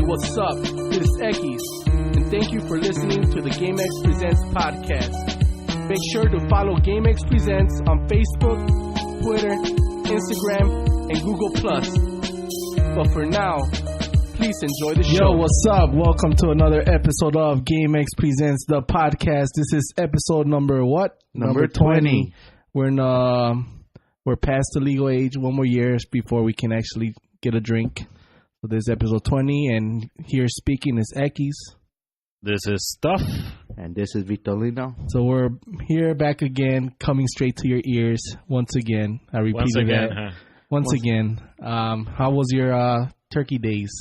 what's up? This is Ekis, and thank you for listening to the GameXPresents podcast. Make sure to follow GameXPresents on Facebook, Twitter, Instagram, and Google+. But for now, please enjoy the show. Yo, what's up? Welcome to another episode of GameXPresents, the podcast. This is episode number what? Number 20. We're past the legal age. One more year before we can actually get a drink. So this is episode 20, and here speaking is Ekis. This is Stuff. And this is Vitolino. So we're here back again, coming straight to your ears once again. I repeated that. Once again. How was your turkey days?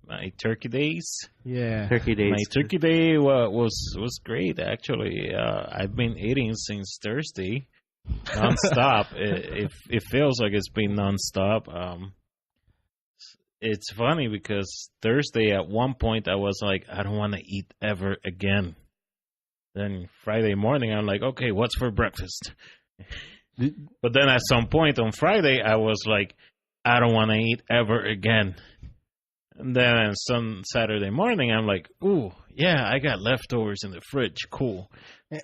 My turkey days? Yeah. Turkey days. My turkey day was great, actually. I've been eating since Thursday, nonstop. It feels like it's been nonstop. It's funny because Thursday at one point I was like, I don't want to eat ever again. Then Friday morning I'm like, okay, what's for breakfast? But then at some point on Friday I was like, I don't want to eat ever again. And then on Saturday morning I'm like, ooh, yeah, I got leftovers in the fridge. Cool.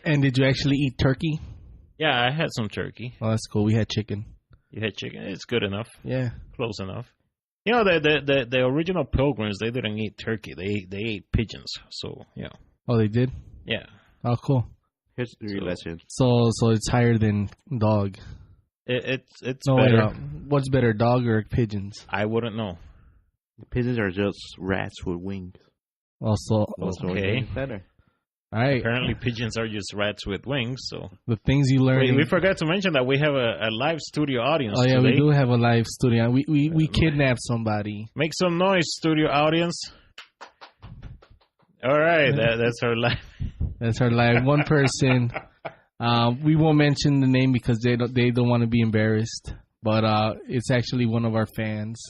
And did you actually eat turkey? Yeah, I had some turkey. Oh, that's cool. We had chicken. You had chicken? It's good enough. Yeah. Close enough. You know, the original Pilgrims, they didn't eat turkey. They ate pigeons. So, yeah. Oh, they did? Yeah. Oh, cool. History lesson. So it's higher than dog. It's no, better. Wait, what's better, dog or pigeons? I wouldn't know. The pigeons are just rats with wings. Also, okay. Better. All right. Apparently, pigeons are just rats with wings. So the things you learn. Wait, we forgot to mention that we have a live studio audience. Oh yeah, today. we do have a live studio. We kidnapped somebody. Make some noise, studio audience. All right, that's our live. That's our live. One person. We won't mention the name because they don't want to be embarrassed. But it's actually one of our fans.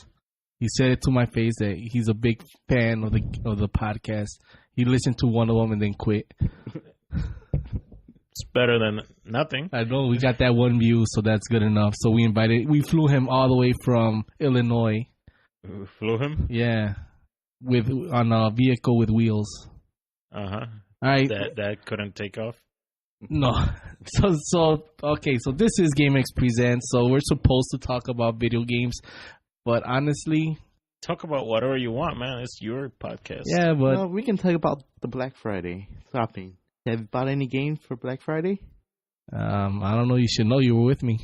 He said it to my face that he's a big fan of the podcast. He listened to one of them and then quit. It's better than nothing. I know. We got that one view, so that's good enough. So we flew him all the way from Illinois. We flew him? Yeah. On a vehicle with wheels. Uh-huh. All right. That couldn't take off? No. So okay, so this is GameXPresents. So we're supposed to talk about video games, but honestly, talk about whatever you want, man. It's your podcast. Yeah, but no, we can talk about the Black Friday shopping. Have you bought any games for Black Friday? I don't know. You should know. You were with me.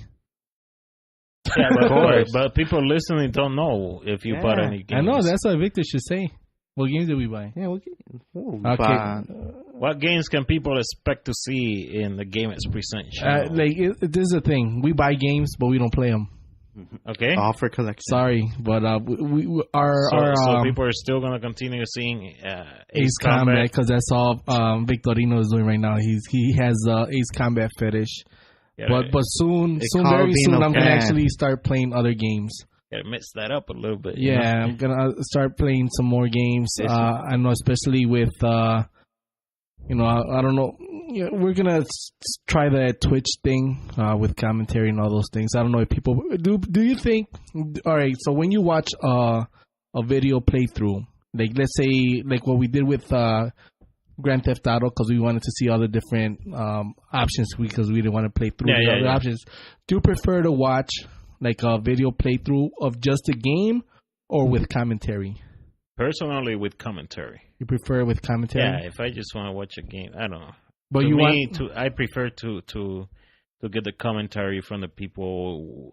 Yeah, but people listening don't know if you bought any games. I know. That's what Victor should say. What games did we buy? Yeah, okay. What games can people expect to see in the GameXPresents channel? This is the thing. We buy games, but we don't play them. Okay. Offer collection. Sorry, but so people are still gonna continue seeing Ace Combat because that's all Victorino is doing right now. He has Ace Combat fetish, but very soon I'm gonna actually start playing other games. Gotta mix that up a little bit. Yeah, I'm gonna start playing some more games. I know, especially with I don't know. Yeah, we're gonna try the Twitch thing with commentary and all those things. I don't know if people do. You think? All right. So when you watch a video playthrough, like let's say like what we did with Grand Theft Auto, because we wanted to see all the different options because we didn't want to play through the other options. Do you prefer to watch like a video playthrough of just a game or with commentary? Personally, with commentary. You prefer with commentary? Yeah. If I just want to watch a game, I don't know. But I prefer to get the commentary from the people,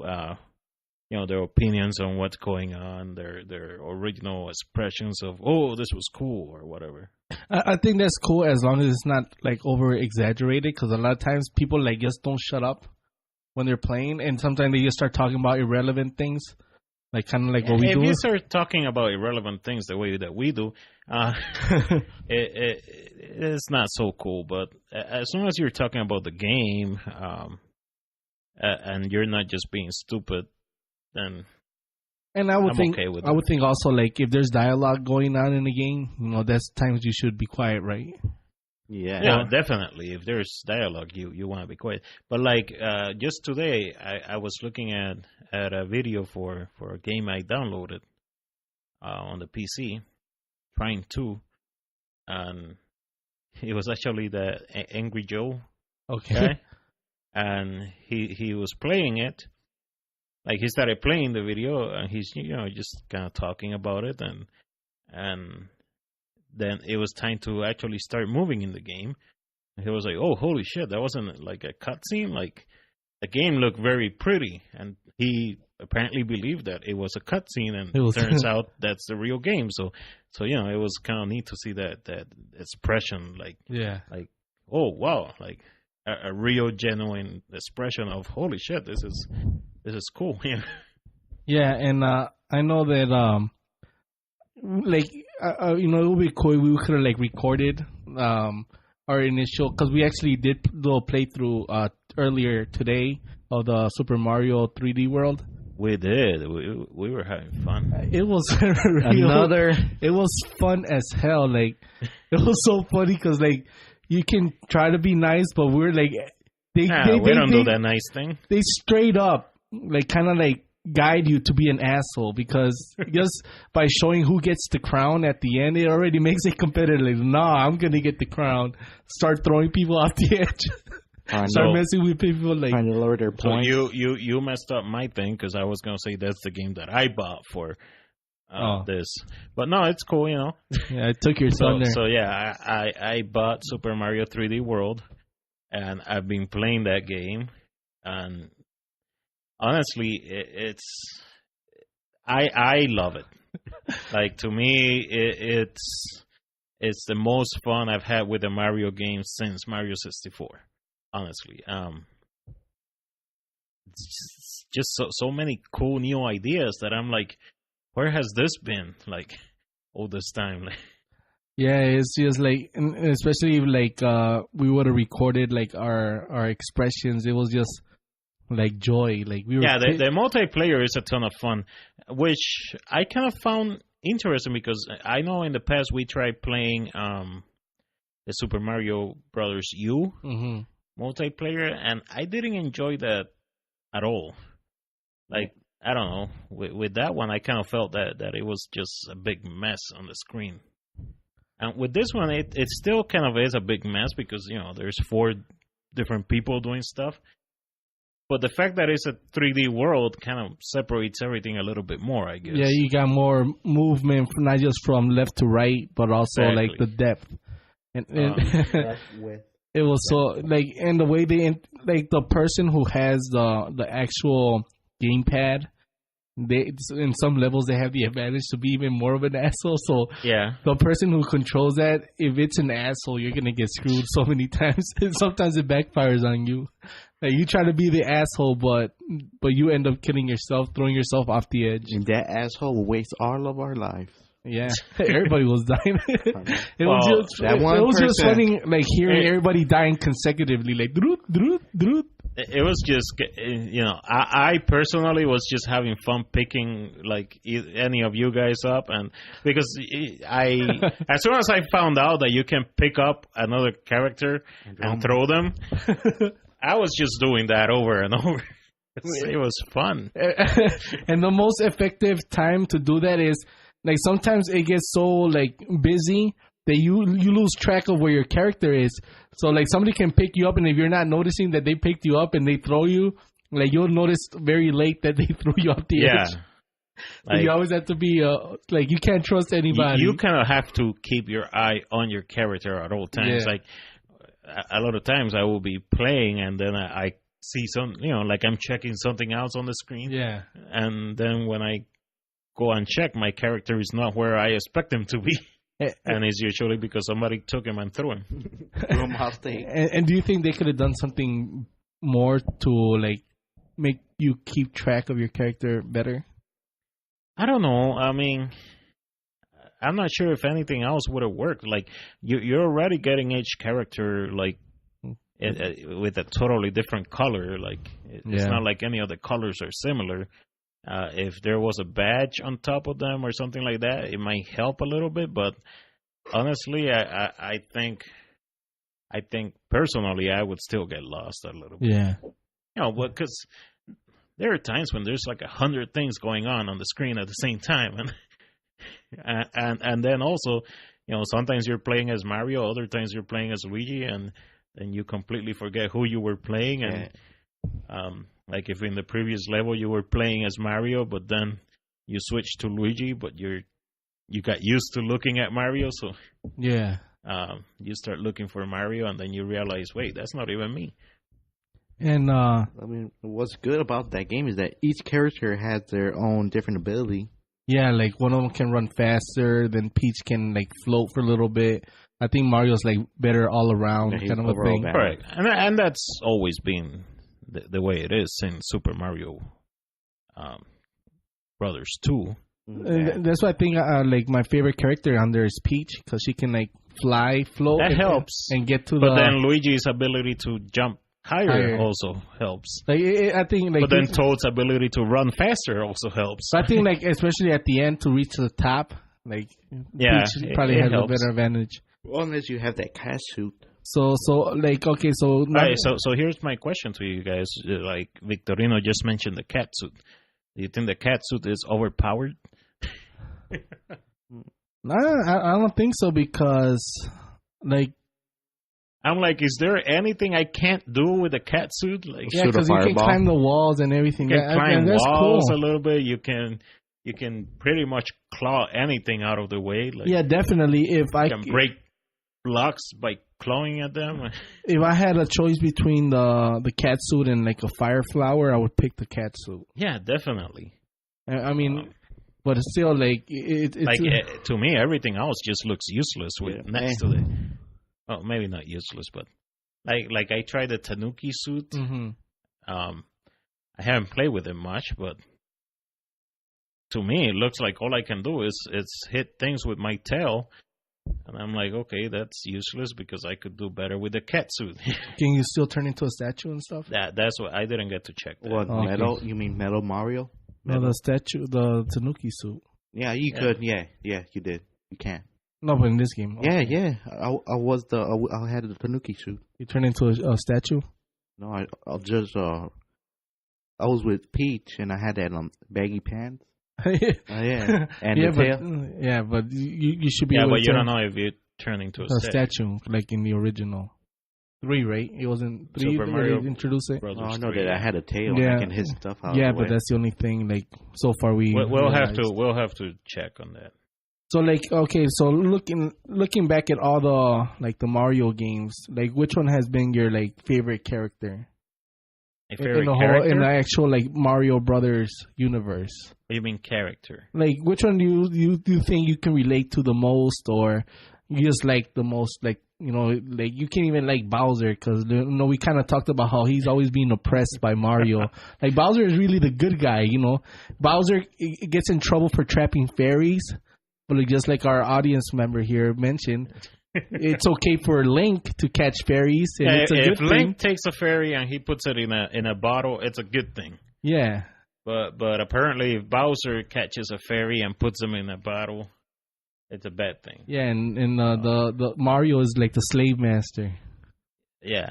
their opinions on what's going on, their original expressions of, oh, this was cool or whatever. I think that's cool as long as it's not like over exaggerated, because a lot of times people like just don't shut up when they're playing, and sometimes they just start talking about irrelevant things. Like kind of like what we do. If you start talking about irrelevant things the way that we do, it's not so cool. But as long as you're talking about the game, and you're not just being stupid, then I would think okay with I would think also like if there's dialogue going on in the game, that's times you should be quiet, right? Yeah, definitely. If there's dialogue, you want to be quiet. But like just today, I was looking at a video for a game I downloaded on the PC, trying to, and it was actually the Angry Joe Okay. guy, and he was playing it. Like he started playing the video, and he's just kind of talking about it, and then it was time to actually start moving in the game. And he was like, "Oh, holy shit! That wasn't like a cutscene. Like the game looked very pretty," and he apparently believed that it was a cutscene, and it turns out that's the real game. So it was kind of neat to see that expression, like oh wow, like a real genuine expression of holy shit, this is cool. Yeah, and I know that like it would be cool if we could have like recorded our initial, because we actually did do a playthrough earlier today of the Super Mario 3D World. We did. We were having fun. It was It was fun as hell. Like it was so funny because like you can try to be nice, but we're like we don't do that nice thing. They straight up like kind of like guide you to be an asshole, because just by showing who gets the crown at the end, it already makes it competitive. Like, nah, I'm gonna get the crown. Start throwing people off the edge. Start messing with people, like trying to lower their points. So you messed up my thing, because I was gonna say that's the game that I bought for this, but no, it's cool, Yeah, I took your thunder. So yeah, I bought Super Mario 3D World, and I've been playing that game, and honestly, I love it. Like, to me, it's the most fun I've had with a Mario game since Mario 64. Honestly, just so many cool new ideas that I'm like, where has this been like all this time? Yeah, it's just like, and especially like we would have recorded like our expressions. It was just like joy. Like we were. Yeah, the multiplayer is a ton of fun, which I kind of found interesting, because I know in the past we tried playing the Super Mario Brothers U multiplayer, and I didn't enjoy that at all. Like, I don't know, with that one, I kind of felt that it was just a big mess on the screen. And with this one, it still kind of is a big mess, because there's 4 different people doing stuff. But the fact that it's a 3D world kind of separates everything a little bit more, I guess. Yeah, you got more movement, not just from left to right, but also like the depth. And it was so like, and the way they like the person who has the actual gamepad, they in some levels they have the advantage to be even more of an asshole. So yeah, the person who controls that, if it's an asshole, you're gonna get screwed so many times. And sometimes it backfires on you. Like, you try to be the asshole, but you end up killing yourself, throwing yourself off the edge. And that asshole will waste all of our lives. Yeah, everybody was dying. It was just funny, like hearing everybody dying consecutively, like droot droot droot. It was just, I personally was just having fun picking like any of you guys up, and because as soon as I found out that you can pick up another character and throw them, I was just doing that over and over. It was fun. And the most effective time to do that is, like, sometimes it gets so like busy that you lose track of where your character is. So like somebody can pick you up, and if you're not noticing that they picked you up and they throw you, like you'll notice very late that they threw you off the edge. So you always have to be like, you can't trust anybody. You kind of have to keep your eye on your character at all times. Like a lot of times I will be playing, and then I see some, like I'm checking something else on the screen. Yeah. And then when I go and check, my character is not where I expect him to be. And it's usually because somebody took him and threw him. And do you think they could have done something more to like make you keep track of your character better? I don't know. I mean, I'm not sure if anything else would have worked. Like, you're already getting each character like with a totally different color. Like, it's not like any of the colors are similar. If there was a badge on top of them or something like that, it might help a little bit. But honestly, I think personally, I would still get lost a little bit. Yeah. Because there are times when there's like 100 things going on the screen at the same time, and and then also, sometimes you're playing as Mario, other times you're playing as Luigi, and you completely forget who you were playing. And like if in the previous level you were playing as Mario, but then you switched to Luigi, but you got used to looking at Mario, so yeah. You start looking for Mario, and then you realize, wait, that's not even me. And I mean, what's good about that game is that each character has their own different ability. yeah, like one of them can run faster, then Peach can like float for a little bit. I think Mario's like better all around Yeah, he's kind of a overall thing. better. Right, and that's always been the way it is in Super Mario Brothers 2. And that's why I think like my favorite character on there is Peach, because she can like fly, float, That and, helps. and get to But the. then Luigi's ability to jump higher Higher. also helps. Like I think like. But then Toad's ability to run faster also helps. I think like especially at the end to reach the top, like Yeah, Peach it- probably it has helps. a better advantage. Well, unless you have that cat suit. So like okay, so All right, so here's my question to you guys. Like Victorino just mentioned the cat suit. Do you think the cat suit is overpowered? I don't think so, because like I'm like, is there anything I can't do with a cat suit? Like, yeah, Shoot a because you can fireball. climb the walls and everything. you can climb that's walls cool. a little bit. You can pretty much claw anything out of the way. Like, Yeah, definitely. If I you can break blocks by clawing at them. if I had a choice between the cat suit and like a fire flower, I would pick the cat suit. Yeah, definitely. I mean, but it's still like it's Like to me, everything else just looks useless with next to it. Oh, maybe not useless, but like I tried the Tanuki suit. Mhm. I haven't played with it much, but to me, it looks like all I can do is hit things with my tail, and I'm like, okay, that's useless because I could do better with the cat suit. Can you still turn into a statue and stuff? That's what I didn't get to check. That. What, Okay. Metal? You mean Metal Mario? No, the statue, the Tanuki suit. Yeah, you could. Yeah, you did. You can. No, but in this game, okay. Yeah. I had the Tanuki suit. You turn into a statue. No, I was with Peach and I had that baggy pants. Yeah, and yeah, the tail. but you should be Yeah, able but to you turn don't know if you turn into a a statue. statue like in the original 3, right? It wasn't 3 Super that Mario they introduced it. Brothers Oh, I know 3. that I had a tail Yeah. and I can hit stuff out. Yeah, of the but way. that's the only thing. Like so far, We'll have realized. to check on that. So like okay, so looking back at all the Mario games, like which one has been your like favorite character A in favorite the character? in the actual like Mario Brothers universe? What do you mean character? Like which one do you think you can relate to the most, or you just like the most? Like like you can't even like Bowser because we kind of talked about how he's always being oppressed by Mario. Like Bowser is really the good guy, Bowser gets in trouble for trapping fairies. But like, just like our audience member here mentioned, it's okay for Link to catch fairies, and it's a if good Link thing. takes a fairy and he puts it in a bottle, it's a good thing. Yeah, But apparently, if Bowser catches a fairy and puts them in a bottle, it's a bad thing. yeah, and the Mario is like the slave master. Yeah,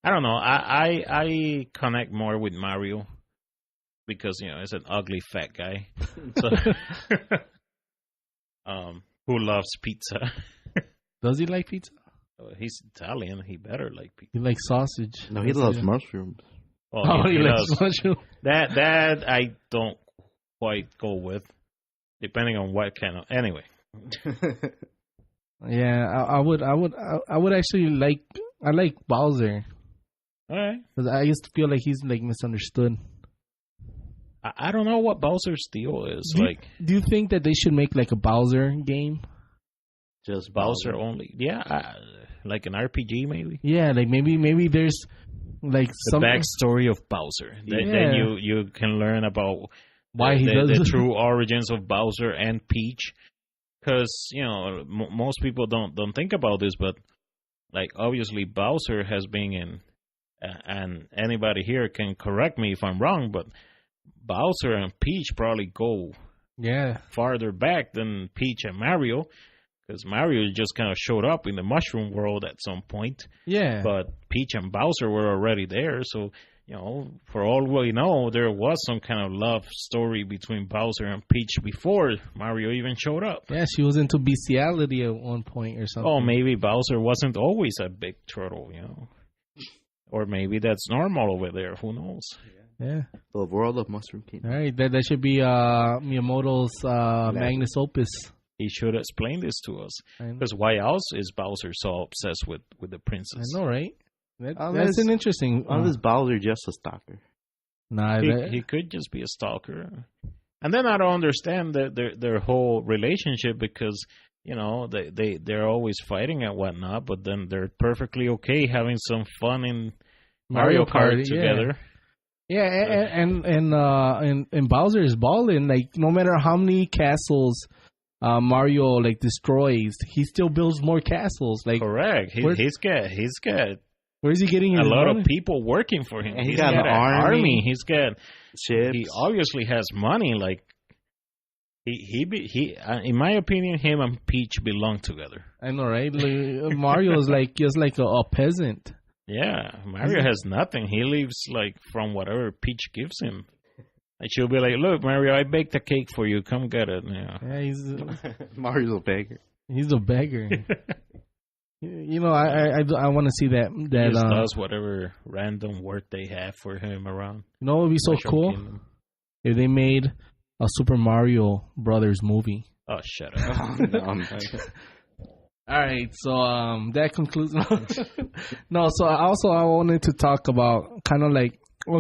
I don't know. I connect more with Mario because he's an ugly fat guy. So, who loves pizza? Does he like pizza? He's Italian. He better like pizza. He likes sausage. No, he loves mushrooms. Oh, he likes does. mushroom. That I don't quite go with, depending on what kind of. Anyway, Yeah, I would actually like. I like Bowser all right. because I used to feel like he's like misunderstood. I don't know what Bowser's deal is. Do you think that they should make like a Bowser game? Just Bowser only. Yeah, like an RPG maybe. Yeah, like maybe there's like The some backstory of Bowser. Then Yeah. you can learn about why he the, does the it. true origins of Bowser and Peach. Because most people don't think about this, but like obviously Bowser has been in, and anybody here can correct me if I'm wrong, but Bowser and Peach probably go Yeah, farther back than Peach and Mario, because Mario just kind of showed up in the mushroom world at some point, yeah. but Peach and Bowser were already there, so for all we know, there was some kind of love story between Bowser and Peach before Mario even showed up. Yeah, she was into bestiality at one point or something. Oh, maybe Bowser wasn't always a big turtle, or maybe that's normal over there. Who knows? Yeah. The world of Mushroom Kingdom. All right, that should be Miyamoto's magnus opus. He should explain this to us. Because why else is Bowser so obsessed with the princess? I know, right? That's an interesting... Unless Bowser just a stalker. Nah, he could just be a stalker. And then I don't understand their whole relationship because, they're always fighting and whatnot, but then they're perfectly okay having some fun in Mario Kart together. Yeah, and Bowser is balling. Like, no matter how many castles Mario destroys, he still builds more castles. Like, correct. He's got. Where's he getting a lot of people working for him? And he's got an army. He's got ships. He obviously has money. Like he in my opinion, him and Peach belong together. I know, right? Mario is just like a peasant. Yeah, Mario has nothing. He lives from whatever Peach gives him. And she'll be like, "Look, Mario, I baked a cake for you. Come get it." Yeah, Mario's a beggar. He's a beggar. I want to see that. He just does whatever random work they have for him around. What would be so cool if they made a Super Mario Brothers movie? Oh, shut up! All right, so that concludes. No, so I wanted to talk about kind of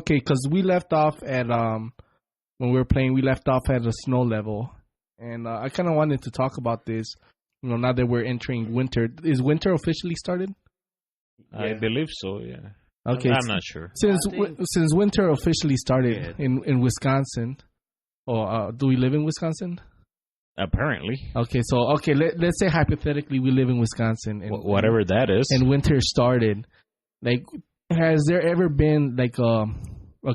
because we left off at when we were playing, we left off at a snow level, and I kind of wanted to talk about this. Now that we're entering winter, is winter officially started? Yeah. I believe so. Yeah. Okay, I'm not sure. Since winter officially started in Wisconsin, do we live in Wisconsin? Apparently. Okay, so let's say hypothetically we live in Wisconsin, and whatever that is, and winter started. Has there ever been a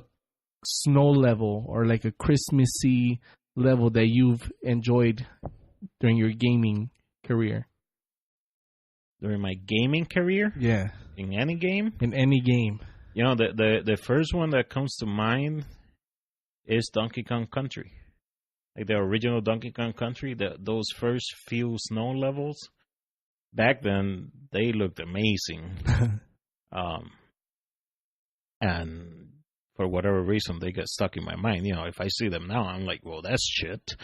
snow level or a Christmassy level that you've enjoyed during your gaming career? During my gaming career? Yeah. In any game? In any game. The first one that comes to mind is Donkey Kong Country. The original Donkey Kong Country, those first few snow levels, back then, they looked amazing. And for whatever reason, they get stuck in my mind. If I see them now, I'm like, well, that's shit.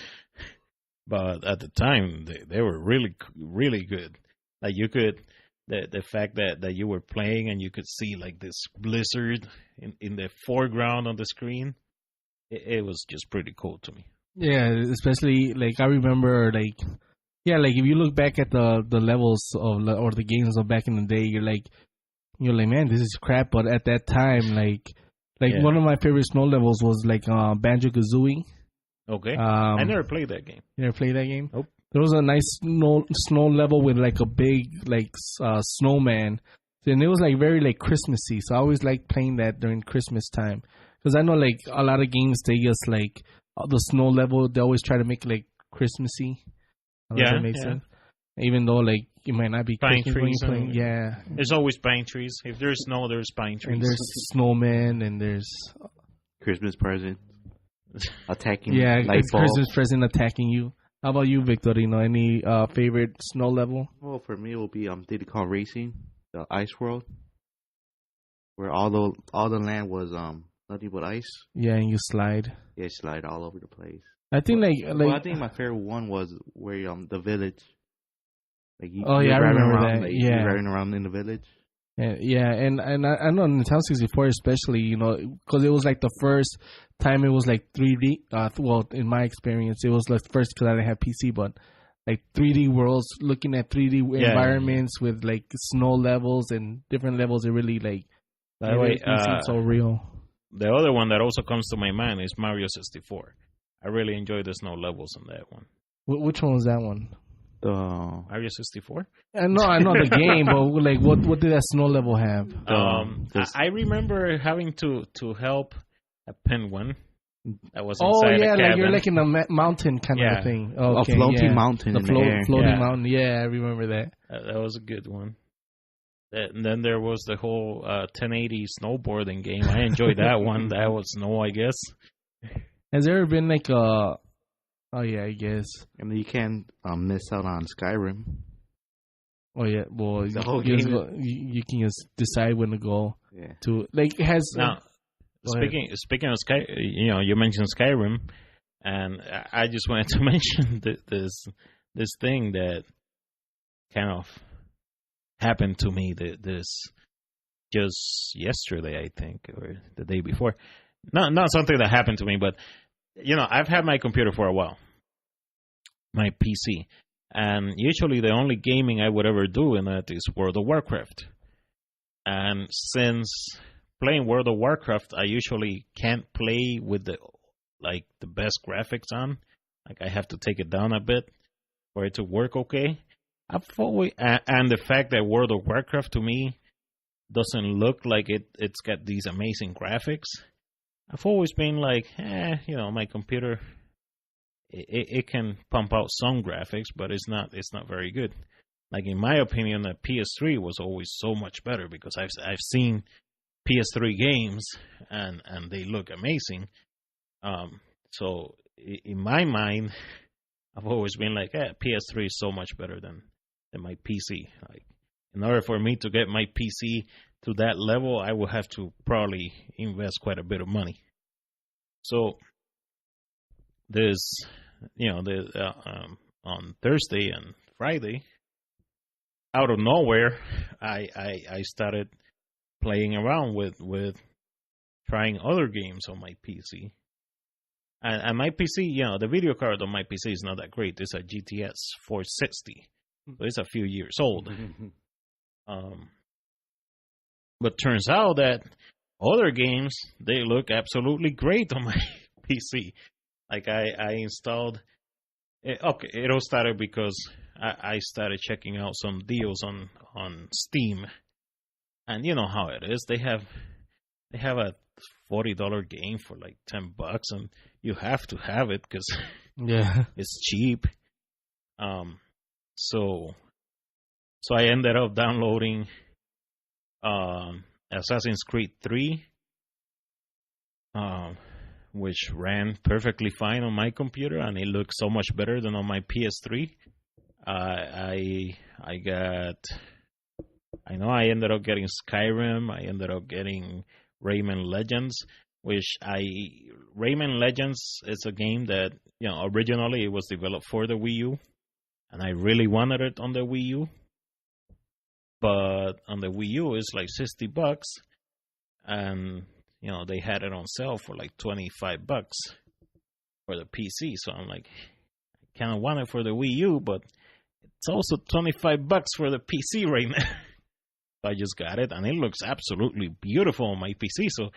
But at the time, they were really, really good. You could, the fact that you were playing and you could see this blizzard in the foreground on the screen, it was just pretty cool to me. Yeah, especially I remember if you look back at the levels or the games of back in the day, you're like, man, this is crap. But at that time, one of my favorite snow levels was Banjo-Kazooie. Okay. I never played that game. You never played that game? Nope. There was a nice snow level with a big snowman, and it was very Christmassy. So I always liked playing that during Christmas time, because I know a lot of games they just the snow level they always try to make it Christmassy. Yeah, that makes sense. Even though it might not be pine Christmas trees. when you're playing. Yeah. There's always pine trees. If there's snow, there's pine trees. And there's snowmen and there's Christmas present attacking. Yeah, light it's bulbs. Christmas present attacking you. How about you, Victorino? Any favorite snow level? Well, for me, it will be Diddy Kong Racing, the ice world, where all the land was nothing but ice. Yeah, and you slide. Yeah, slide all over the place. I think I think my favorite one was where the village. I remember around, that. You're riding around in the village. And I know Nintendo 64 especially, because it was the first time it was 3D. Well, in my experience, it was first because I didn't have PC, but 3D worlds, looking at 3D environments with snow levels and different levels. It really by the way, seems so real. The other one that also comes to my mind is Mario 64. I really enjoy the snow levels on that one. Which one was that one? Mario 64? I know the game, but what did that snow level have? I remember having to help a penguin that was inside a cabin. You're in a mountain kind of a thing. Okay, a floating mountain. The floating mountain. Yeah, I remember that. That was a good one. And then there was the whole 1080 snowboarding game. I enjoyed that one. That was snow, I guess. Has there ever been like a... Oh, yeah, I guess. And you can't miss out on Skyrim. Oh, yeah. Well, The whole you, game you can just decide when to go. Yeah. To like, it has... Now, speaking of Sky, you mentioned Skyrim, and I just wanted to mention this thing that kind of happened to me this just yesterday, I think, or the day before. Not something that happened to me, but I've had my computer for a while, my PC, and usually the only gaming I would ever do in it is World of Warcraft. And since playing World of Warcraft, I usually can't play with the best graphics on. Like, I have to take it down a bit for it to work okay. And the fact that World of Warcraft to me doesn't look like it's got these amazing graphics. I've always been like, my computer, it can pump out some graphics, but it's not very good. Like, in my opinion, the PS3 was always so much better because I've seen PS3 games and they look amazing. So in my mind, I've always been like, PS3 is so much better than my PC. Like, in order for me to get my PC to that level, I will have to probably invest quite a bit of money. So on Thursday and Friday, out of nowhere, I started playing around with trying other games on my PC. And my PC, the video card on my PC is not that great. It's a GTX 460. So it's a few years old. But turns out that other games, they look absolutely great on my PC. Like, I installed... it all started because I started checking out some deals on Steam. And you know how it is. They have a $40 game for like $10, and you have to have it because it's cheap. So I ended up downloading Assassin's Creed 3, which ran perfectly fine on my computer, and it looks so much better than on my PS3. I ended up getting Skyrim. I ended up getting Rayman Legends, Rayman Legends is a game that, originally it was developed for the Wii U, and I really wanted it on the Wii U. But on the Wii U, it's like $60, and, they had it on sale for like $25 for the PC. So I'm like, I kind of want it for the Wii U, but it's also $25 for the PC right now. So I just got it, and it looks absolutely beautiful on my PC. So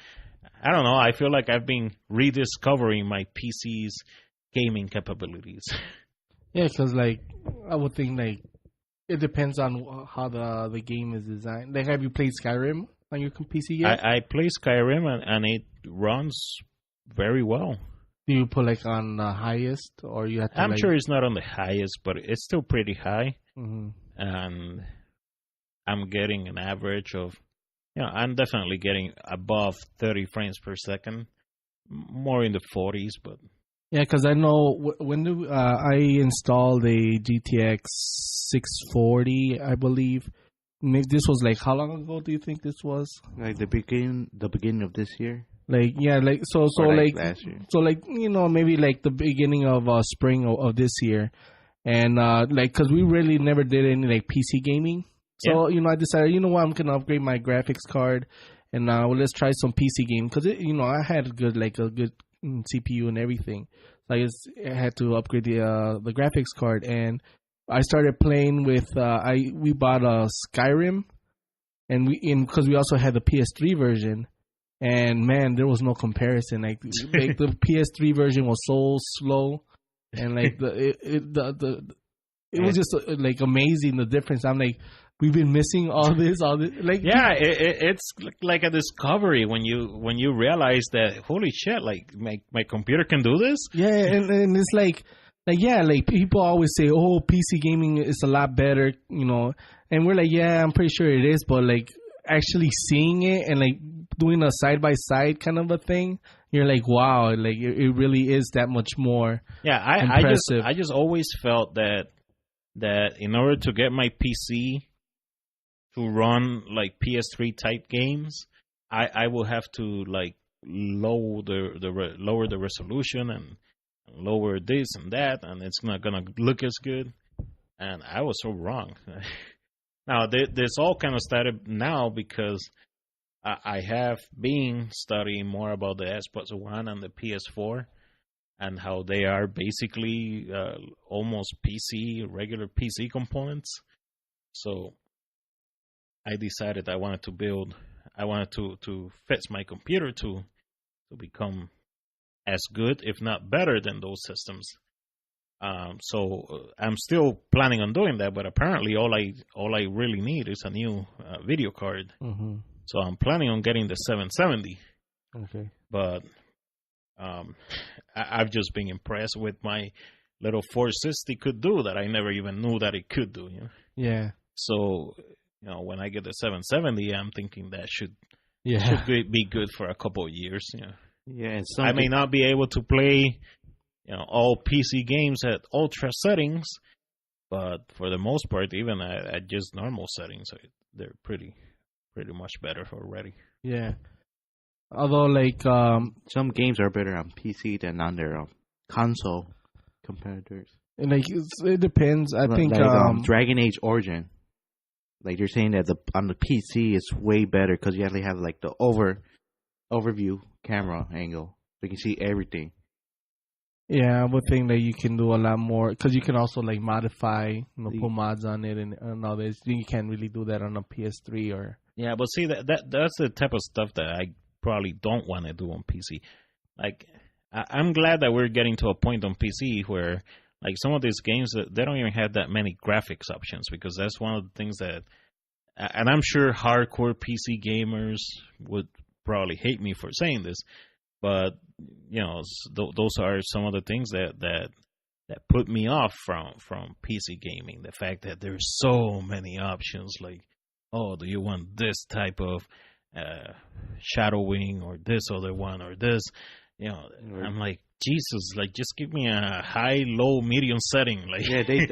I don't know. I feel like I've been rediscovering my PC's gaming capabilities. Yeah, because like I would think like it depends on how the game is designed. Like, have you played Skyrim on your PC yet? I play Skyrim and it runs very well. Do you put like on the highest, or you have to? I'm sure it's not on the highest, but it's still pretty high. Mm-hmm. And I'm getting an average of, I'm definitely getting above 30 frames per second, more in the 40s, but. Yeah, because I know when I installed a GTX 640, I believe. Maybe this was like, how long ago do you think this was? Like the beginning of this year. Like, yeah, like so like last year. So like, maybe like the beginning of spring of this year, and like, because we really never did any like PC gaming. So I decided, what, I'm gonna upgrade my graphics card, and let's try some PC game, because I had a good CPU and everything. So I had to upgrade the graphics card, and I started playing with we bought a Skyrim, and because we also had the PS3 version, and man, there was no comparison. Like the PS3 version was so slow, and like it was just like amazing, the difference. I'm like, we've been missing all this. Like, yeah, it's like a discovery when you realize that, holy shit, like my computer can do this. Yeah, and it's like like, yeah, like people always say, oh, PC gaming is a lot better, you know, and we're like, yeah, I'm pretty sure it is, but like actually seeing it and like doing a side by side kind of a thing, you're like, wow, like it really is that much more. Yeah, I just always felt that in order to get my PC to run like PS3 type games, I will have to like lower the resolution and lower this and that, and it's not gonna look as good. And I was so wrong. Now this all kind of started now because I have been studying more about the Xbox One and the PS4 and how they are basically almost regular PC components. So I decided I wanted to fix my computer to become as good, if not better, than those systems. So I'm still planning on doing that, but apparently all I really need is a new video card. Mm-hmm. So I'm planning on getting the 770. Okay. But I've just been impressed with my little 460 could do that I never even knew that it could do. You know? Yeah. So when I get the 770, I'm thinking that should be good for a couple of years. You know? Yeah, and I may not be able to play all PC games at ultra settings, but for the most part, even at just normal settings, they're pretty much better already. Yeah. Although, like, some games are better on PC than on their console competitors. like it depends. I think Dragon Age Origin, like you're saying that on the PC it's way better because you actually have like the overview camera angle, so you can see everything. Yeah, I would think that you can do a lot more because you can also like modify, put mods on it and all this. You can't really do that on a PS3 or. Yeah, but see that's the type of stuff that I probably don't want to do on PC. Like, I'm glad that we're getting to a point on PC where, like, some of these games they don't even have that many graphics options, because that's one of the things that, and I'm sure hardcore PC gamers would probably hate me for saying this, but those are some of the things that put me off from PC gaming. The fact that there's so many options, like, oh, do you want this type of shadowing or this other one or this? I'm like, Jesus, like, just give me a high, low, medium setting. Like, yeah, they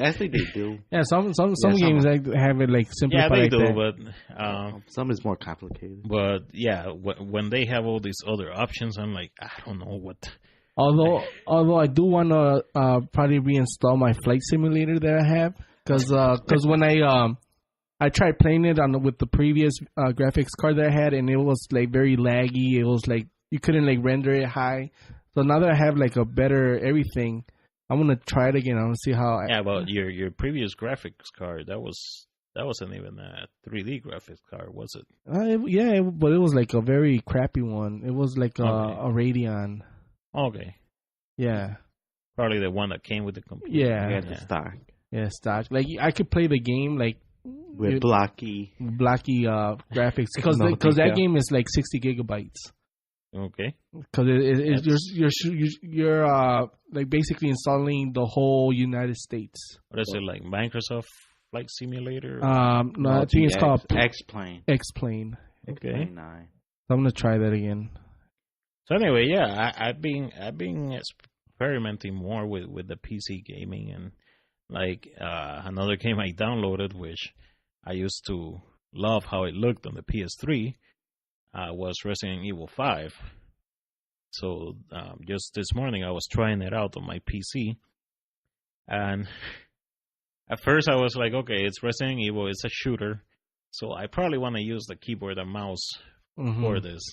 do. Yeah, some games have it like simplified. Yeah, they like do, that. But some is more complicated. But yeah, when they have all these other options, I'm like, I don't know what. Although I do want to probably reinstall my flight simulator that I have, because when I tried playing it with the previous graphics card that I had, and it was like very laggy. It was like you couldn't like render it high. So now that I have like a better everything, I'm gonna try it again. I want to see how. Yeah, but your previous graphics card that wasn't even a 3D graphics card, was it? But it was like a very crappy one. It was like a Radeon. Okay. Yeah. Probably the one that came with the computer. Yeah. The stock. Yeah, stock. Like I could play the game like with blocky graphics because that game is like 60 gigabytes. Okay. Because you're like basically installing the whole United States. What is it, like Microsoft Flight Simulator? No, I think it's called X-Plane. X-Plane. Okay. X-Plane 9. So I'm gonna try that again. So anyway, yeah, I've been experimenting more with the PC gaming, and like another game I downloaded, which I used to love how it looked on the PS3. Was Resident Evil 5. So just this morning I was trying it out on my PC, and at first I was like, okay, it's Resident Evil, it's a shooter, so I probably want to use the keyboard and mouse for this.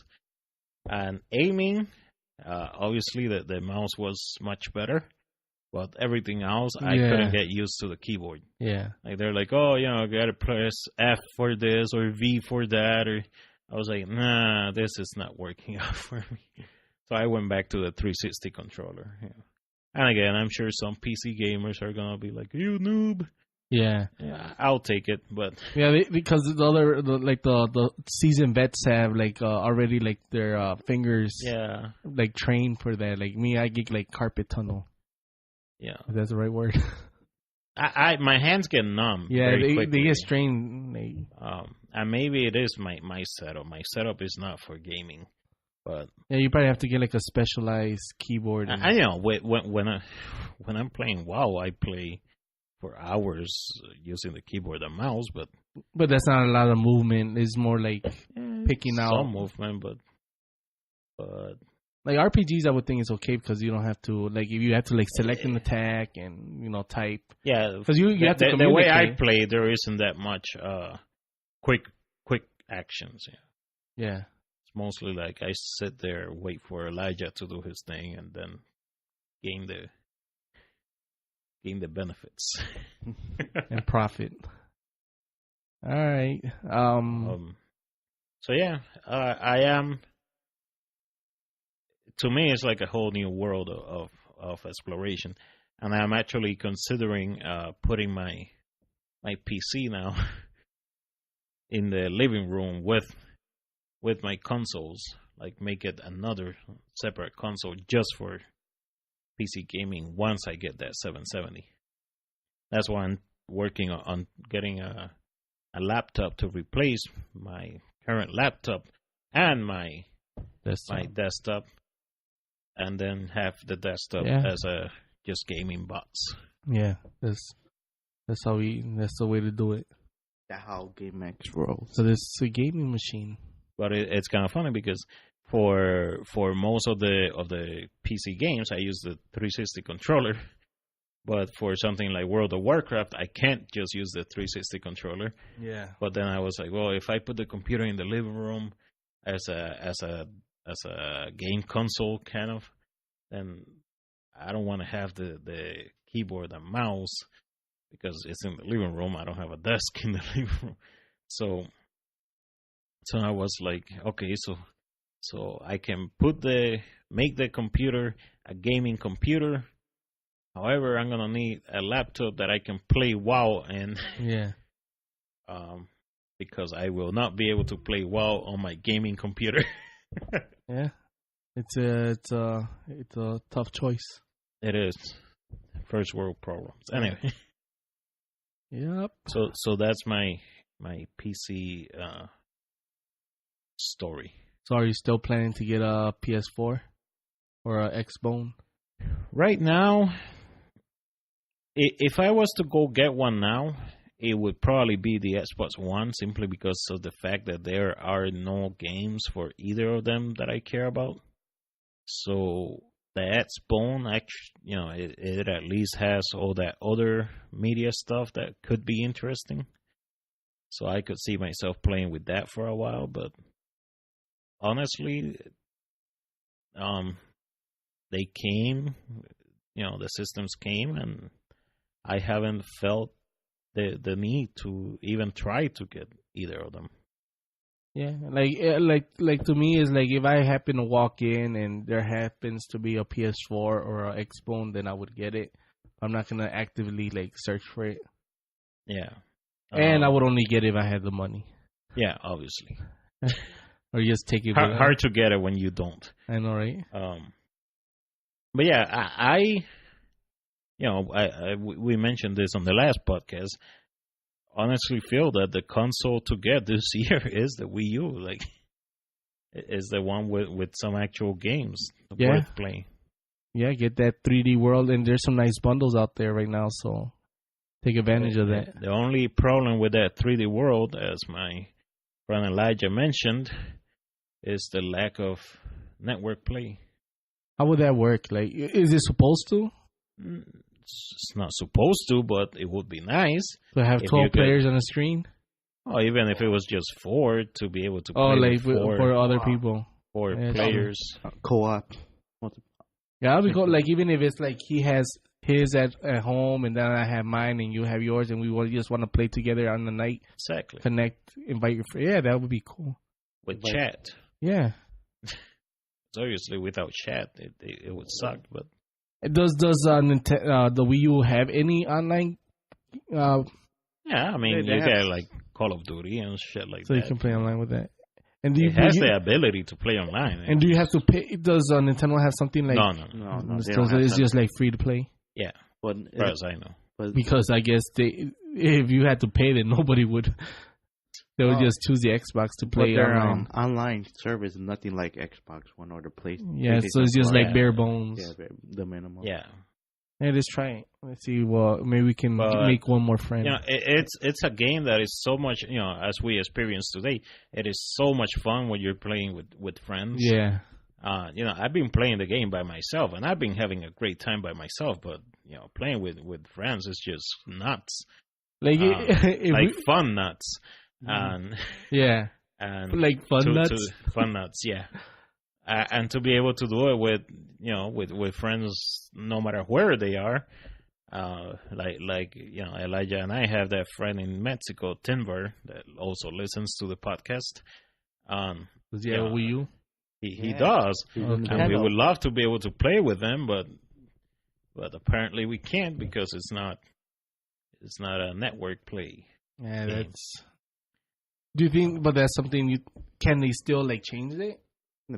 And aiming, obviously the mouse was much better, but everything else I couldn't get used to the keyboard. Yeah, like they're like, oh, you gotta press F for this or V for that, or I was like, nah, this is not working out for me. So I went back to the 360 controller. Yeah. And again, I'm sure some PC gamers are going to be like, you noob. Yeah. I'll take it, but... Yeah, because the seasoned vets have, like, already, like, their fingers, like, trained for that. Like, me, I get, like, carpet tunnel. Yeah, If that's the right word. My hands get numb. Yeah, very they quickly. get strained. And maybe it is my setup. My setup is not for gaming, but Yeah, you probably have to get like a specialized keyboard. And... I know when I'm playing WoW, I play for hours using the keyboard and mouse, but that's not a lot of movement. It's more like picking out some movement, but like RPGs, I would think is okay because you don't have to like if you have to like select an attack and type. Yeah, because you have to the way I play, there isn't that much quick actions. Yeah, it's mostly like I sit there, wait for Elijah to do his thing, and then gain the benefits and profit. All right. So yeah, I am. To me, it's like a whole new world of exploration, and I'm actually considering putting my PC now in the living room with my consoles. Like make it another separate console just for PC gaming once I get that 770. That's why I'm working on getting a laptop to replace my current laptop and my desktop, and then have the desktop as a just gaming box. Yeah, that's the way to do it. That's how GameX rolls. So this is a gaming machine. But it's kind of funny because for most of the PC games, I use the 360 controller. But for something like World of Warcraft, I can't just use the 360 controller. Yeah. But then I was like, well, if I put the computer in the living room as a game console kind of, then I don't want to have the keyboard and mouse because it's in the living room. I don't have a desk in the living room. So I was like, okay, so I can make the computer a gaming computer. However, I'm gonna need a laptop that I can play WoW in. Yeah. Because I will not be able to play WoW on my gaming computer. Yeah. It's a tough choice. It is. First world problems. Anyway. Yep. So that's my PC story. So are you still planning to get a PS4 or a Xbone? Right now, if I was to go get one now, it would probably be the Xbox One, simply because of the fact that there are no games for either of them that I care about. So the Xbone, actually, it at least has all that other media stuff that could be interesting. So I could see myself playing with that for a while, but honestly, they came, the systems came, and I haven't felt the need to even try to get either of them. Yeah, like to me is like if I happen to walk in and there happens to be a PS4 or a Xbone, then I would get it. I'm not gonna actively like search for it. Yeah, and I would only get it if I had the money. Yeah, obviously. Or just take it. Hard to get it when you don't. I know, right? But yeah, we mentioned this on the last podcast. Honestly, feel that the console to get this year is the Wii U. Like, is the one with some actual games worth playing. Yeah, get that 3D World, and there's some nice bundles out there right now. So take advantage of that. The only problem with that 3D World, as my friend Elijah mentioned, is the lack of network play. How would that work? Like, is it supposed to? It's not supposed to, but it would be nice to have 12 players on a screen. Oh, even if it was just 4, to be able to play like for other people, 4 players, co-op. Yeah, I'll be cool. Like even if it's like he has his at home and then I have mine and you have yours and we just want to play together on the night. Exactly. Connect, invite your friends. Yeah, that would be cool. With chat. Yeah. Obviously, without chat, it would suck. But does the Wii U have any online? Yeah, I mean, you get like Call of Duty and shit like that. So you can play online with that. And it has the ability to play online. And do you have to pay? Does Nintendo have something like? No. So it's just like free to play. Yeah. But as far as I know. but Because I guess if you had to pay, then nobody would. They would just choose the Xbox to play their online. online service is nothing like Xbox One or the PlayStation. Yeah, so it's just like bare bones. Yeah, the minimum. Yeah. Hey, let's try it. Let's see. Well, maybe we can But, make one more friend. You know, it's a game that is so much, you know, as we experience today, it is so much fun when you're playing with friends. Yeah. You know, I've been playing the game by myself, and I've been having a great time by myself. But you know, playing with friends is just nuts, Like, like fun nuts, and yeah, and like fun nuts. fun nuts, yeah. And to be able to do it with, you know, with friends, no matter where they are, like you know, Elijah and I have that friend in Mexico, Tinver, that also listens to the podcast. Does he have a Wii U? He does, and we would love to be able to play with them, but apparently we can't because it's not a network play. Yeah, game. that's. Do you think? But that's something can they still like change it?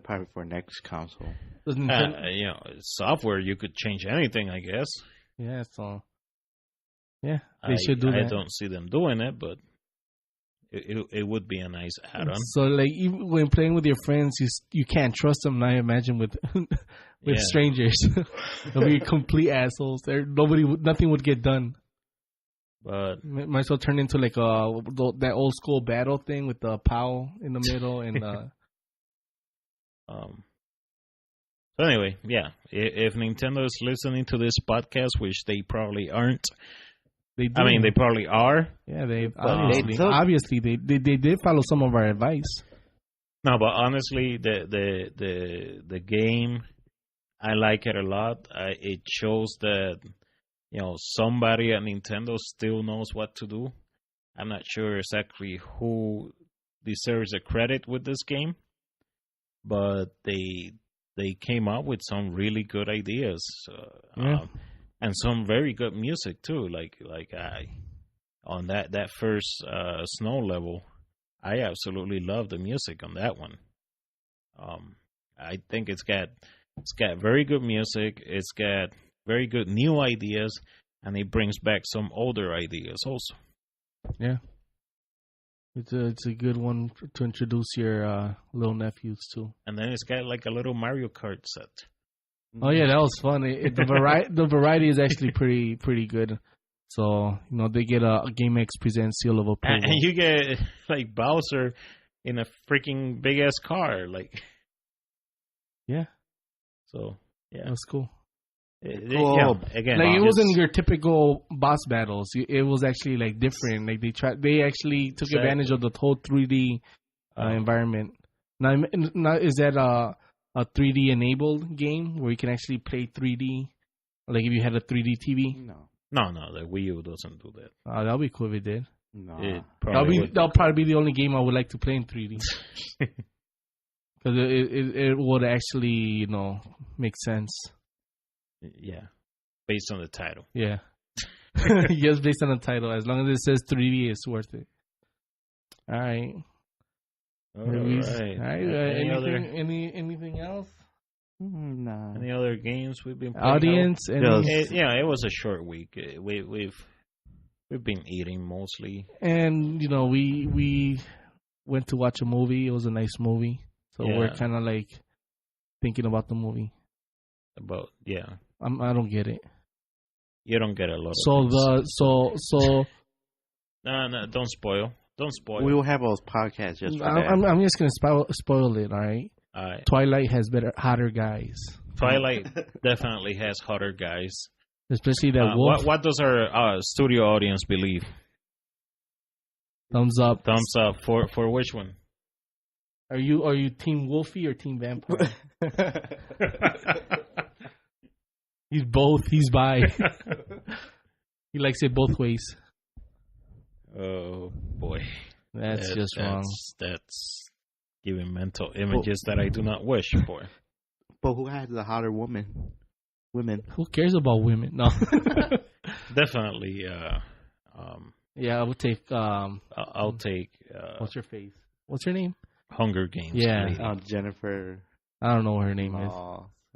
Probably for next console. Doesn't You know, software you could change anything, I guess. Yeah, so. Yeah, they should do that. I don't see them doing it, but it would be a nice add-on. So, like, even when playing with your friends, you can't trust them. I imagine with strangers, they'll be complete assholes. Nothing would get done. But Might as well turn into like that old school battle thing with the POW in the middle and. So anyway, yeah. If Nintendo is listening to this podcast, which they probably aren't, They do. I mean, they probably are. Yeah, they they obviously they did follow some of our advice. No, but honestly, the game, I like it a lot. It shows that, you know, somebody at Nintendo still knows what to do. I'm not sure exactly who deserves the credit with this game, but they came up with some really good ideas. And some very good music too. Like on that first snow level, I absolutely love the music on that one. I think it's got very good music. It's got very good new ideas, and it brings back some older ideas also. Yeah, it's a good one to introduce your little nephews to. And then it's got like a little Mario Kart set. Oh yeah, that was fun. The variety is actually pretty good. So you know they get a GameXPresents seal of approval. And you get like Bowser in a freaking big ass car, like. Yeah. So yeah, that's cool. Yeah, again, like it wasn't your typical boss battles. It was actually like different. Like they actually took advantage of the whole 3D environment. Now is that a 3D enabled game where you can actually play 3D? Like if you had a 3D TV? No, the Wii U doesn't do that. That'll be cool if it did. No, That'll probably be the only game I would like to play in 3D. Because it would actually, you know, make sense. Yeah, based on the title. Yeah. Yes, based on the title. As long as it says 3D, it's worth it. All right. All right. Anything else? No. Any other games we've been playing? Audience? It was a short week. We've been eating mostly. And, you know, we went to watch a movie. It was a nice movie. So we're kind of like thinking about the movie. I don't get it. You don't get a lot of So No, don't spoil. Don't spoil. We will have those podcasts just for that. I'm just gonna spoil it. All right. Twilight has hotter guys. Twilight definitely has hotter guys. Especially that wolf. What does our studio audience believe? Thumbs up. Thumbs up for which one? Are you Team Wolfie or Team Vampire? He's both. He's bi. He likes it both ways. Oh boy, that's just wrong. That's giving mental images that I do not wish for. But who has the hotter women? Who cares about women? No. Definitely. Yeah, I would take. I'll take. What's her face? What's her name? Hunger Games. Yeah, Jennifer. I don't know what her name is.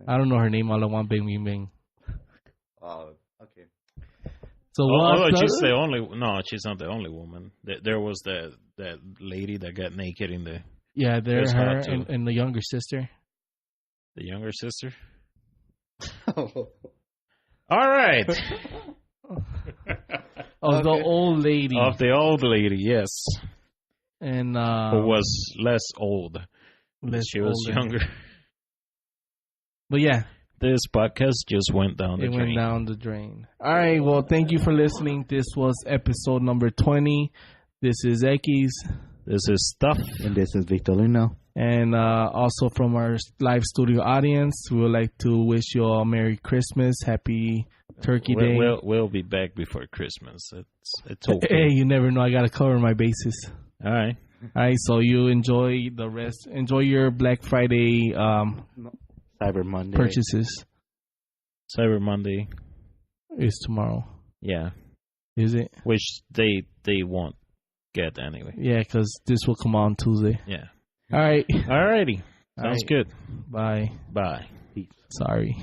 I don't know her name. All I want, bing, bing, bing. Oh, okay. So although she's the only. No, she's not the only woman. There was that lady that got naked in the. Yeah, there's her and the younger sister. The younger sister. All right. Of the old lady. Of the old lady, yes. And who was less old. She was younger. But yeah. This podcast just went down the drain. It went down the drain. All right. Well, thank you for listening. This was episode number 20. This is Ekis. This is Stuff. And this is Victorino. And also from our live studio audience, we would like to wish you all Merry Christmas, Happy Turkey Day. We'll be back before Christmas. It's okay. Hey, you never know. I got to cover my bases. All right. All right. So you enjoy the rest. Enjoy your Black Friday Cyber Monday purchases. Cyber Monday is tomorrow. Yeah. Is it? Which they won't get anyway. Yeah, because this will come on Tuesday. Yeah. All right. All righty. Sounds good. Bye. Bye. Sorry.